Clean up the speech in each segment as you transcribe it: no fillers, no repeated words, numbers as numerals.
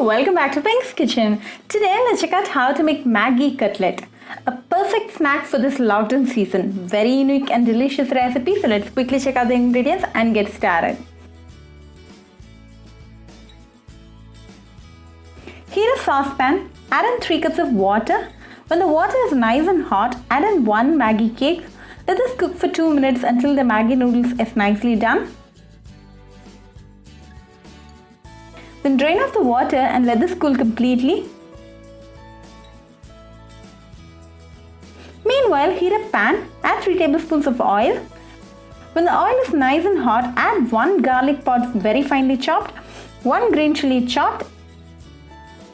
welcome back to Pink's Kitchen. Today let's check out how to make Maggi Cutlet. A perfect snack for this lockdown season. Very unique and delicious recipe, so let's quickly check out the ingredients and get started. Heat a saucepan, add in 3 cups of water. When the water is nice and hot, add in 1 Maggi cake. Let this cook for 2 minutes until the Maggi noodles is nicely done. Then drain off the water and let this cool completely. Meanwhile, heat a pan, add 3 tablespoons of oil. When the oil is nice and hot, add 1 garlic pod very finely chopped, 1 green chilli chopped,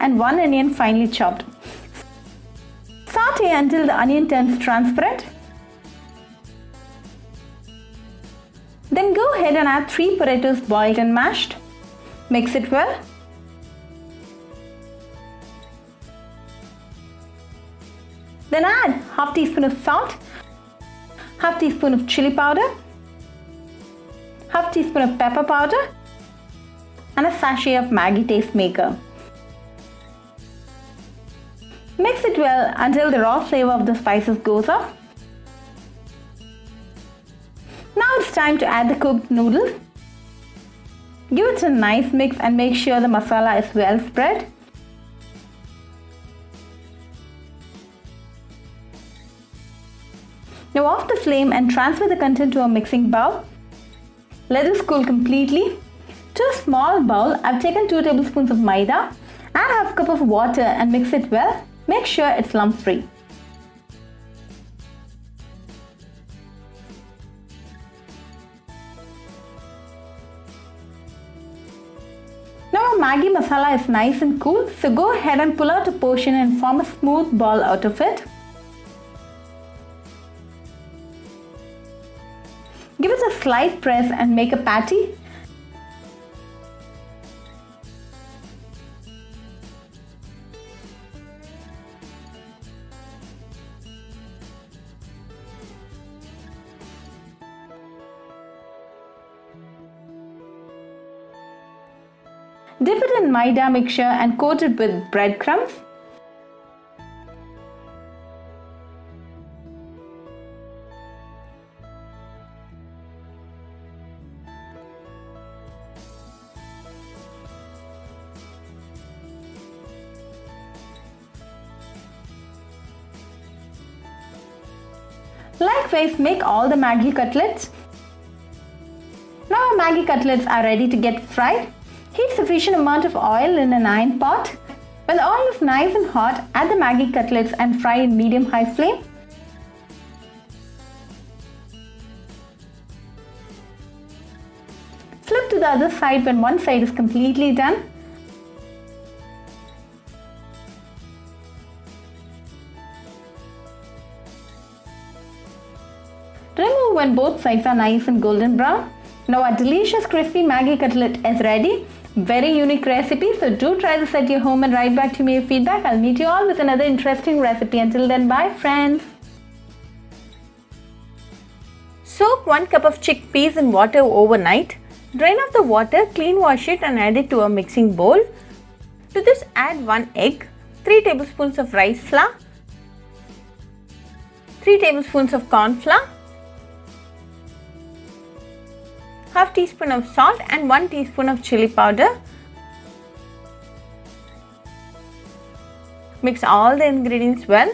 and 1 onion finely chopped. Saute until the onion turns transparent. Then go ahead and add 3 potatoes boiled and mashed. Mix it well. Then add half teaspoon of salt, half teaspoon of chili powder, half teaspoon of pepper powder, and a sachet of Maggi taste maker. Mix it well until the raw flavor of the spices goes off. Now it's time to add the cooked noodles. Give it a nice mix and make sure the masala is well spread. Now off the flame and transfer the content to a mixing bowl. Let this cool completely. To a small bowl, I've taken 2 tablespoons of maida. Add half cup of water and mix it well. Make sure it's lump free. Now our Maggi masala is nice and cool, so go ahead and pull out a portion and form a smooth ball out of it. Give it a slight press and make a patty. Dip it in maida mixture and coat it with breadcrumbs. Likewise, make all the Maggi cutlets. Now our Maggi cutlets are ready to get fried. Heat sufficient amount of oil in an iron pot. When the oil is nice and hot, add the Maggi cutlets and fry in medium-high flame. Flip to the other side when one side is completely done. Remove when both sides are nice and golden brown. Now our delicious crispy Maggi cutlet is ready. Very unique recipe, so do try this at your home and write back to me your feedback. I'll meet you all with another interesting recipe. Until then, bye friends. Soak 1 cup of chickpeas in water overnight. Drain off the water, clean wash it and add it to a mixing bowl. To this add 1 egg, 3 tablespoons of rice flour, 3 tablespoons of corn flour, half teaspoon of salt and 1 teaspoon of chili powder. Mix all the ingredients well.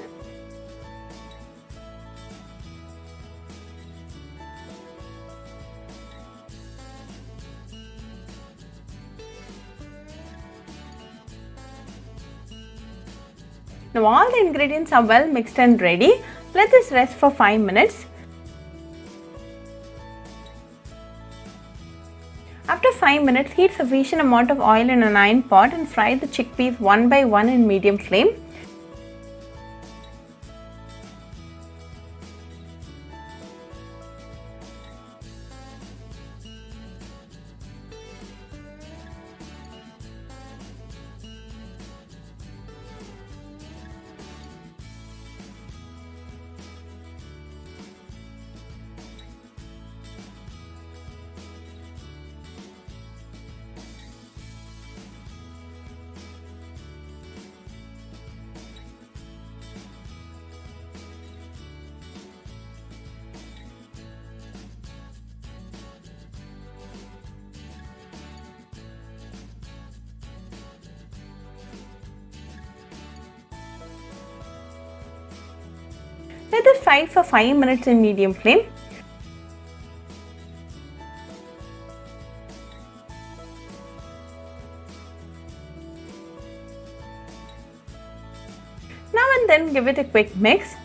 Now all the ingredients are well mixed and ready. Let this rest for 5 minutes. After 5 minutes, heat sufficient amount of oil in an iron pot and fry the chickpeas one by one in medium flame. Let this fry for 5 minutes in medium flame. Now and then give it a quick mix.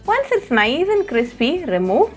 Once it's nice and crispy, remove.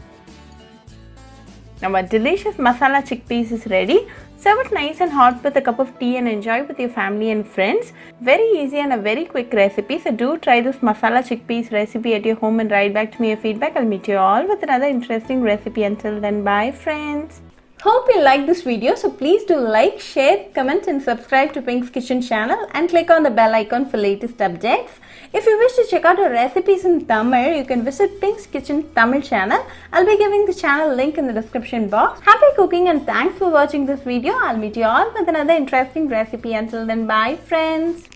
Now our delicious masala chickpeas is ready. Serve it nice and hot with a cup of tea and enjoy with your family and friends. Very easy and a very quick recipe. So do try this masala chickpeas recipe at your home and write back to me your feedback. I'll meet you all with another interesting recipe. Until then, bye friends. Hope you liked this video, so please do like, share, comment and subscribe to Pink's Kitchen channel and click on the bell icon for latest updates. If you wish to check out our recipes in Tamil, you can visit Pink's Kitchen Tamil channel. I'll be giving the channel link in the description box. Happy cooking and thanks for watching this video. I'll meet you all with another interesting recipe. Until then, bye friends.